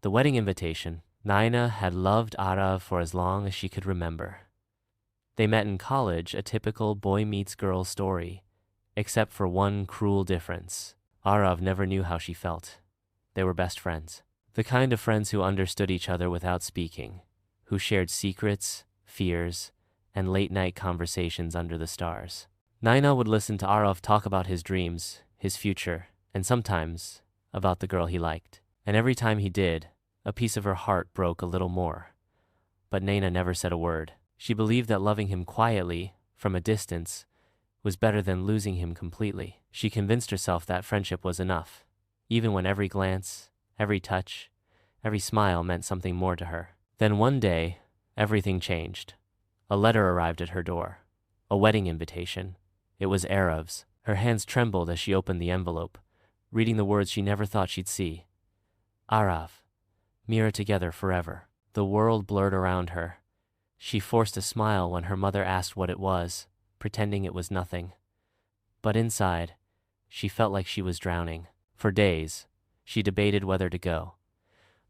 The wedding invitation. Naina had loved Aarav for as long as she could remember. They met in college, a typical boy meets girl story, except for one cruel difference. Aarav never knew how she felt. They were best friends. The kind of friends who understood each other without speaking, who shared secrets, fears, and late-night conversations under the stars. Naina would listen to Aarav talk about his dreams, his future, and sometimes about the girl he liked. And every time he did, a piece of her heart broke a little more. But Naina never said a word. She believed that loving him quietly, from a distance, was better than losing him completely. She convinced herself that friendship was enough, even when every glance, every touch, every smile meant something more to her. Then one day, everything changed. A letter arrived at her door. A wedding invitation. It was Aarav's. Her hands trembled as she opened the envelope, reading the words she never thought she'd see. Aarav, mirror together forever. The world blurred around her. She forced a smile when her mother asked what it was, pretending it was nothing. But inside, she felt like she was drowning. For days, she debated whether to go.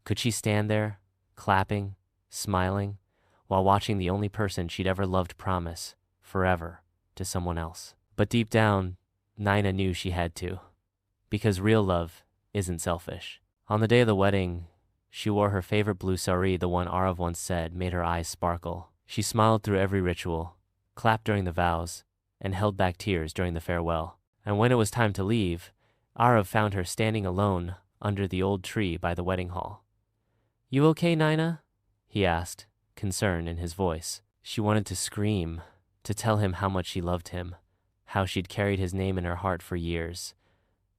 Could she stand there, clapping, smiling, while watching the only person she'd ever loved promise, forever, to someone else? But deep down, Naina knew she had to. Because real love isn't selfish. On the day of the wedding, she wore her favorite blue sari, the one Aarav once said made her eyes sparkle. She smiled through every ritual, clapped during the vows, and held back tears during the farewell. And when it was time to leave, Aarav found her standing alone under the old tree by the wedding hall. "You okay, Naina?" he asked, concern in his voice. She wanted to scream, to tell him how much she loved him, how she'd carried his name in her heart for years.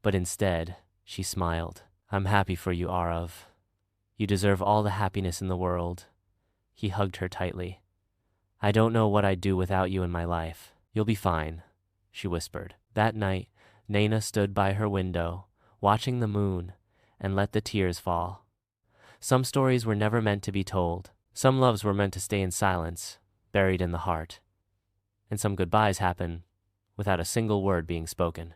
But instead, she smiled. "I'm happy for you, Aarav. You deserve all the happiness in the world." He hugged her tightly. "I don't know what I'd do without you in my life." "You'll be fine," she whispered. That night, Naina stood by her window, watching the moon, and let the tears fall. Some stories were never meant to be told. Some loves were meant to stay in silence, buried in the heart. And some goodbyes happen without a single word being spoken.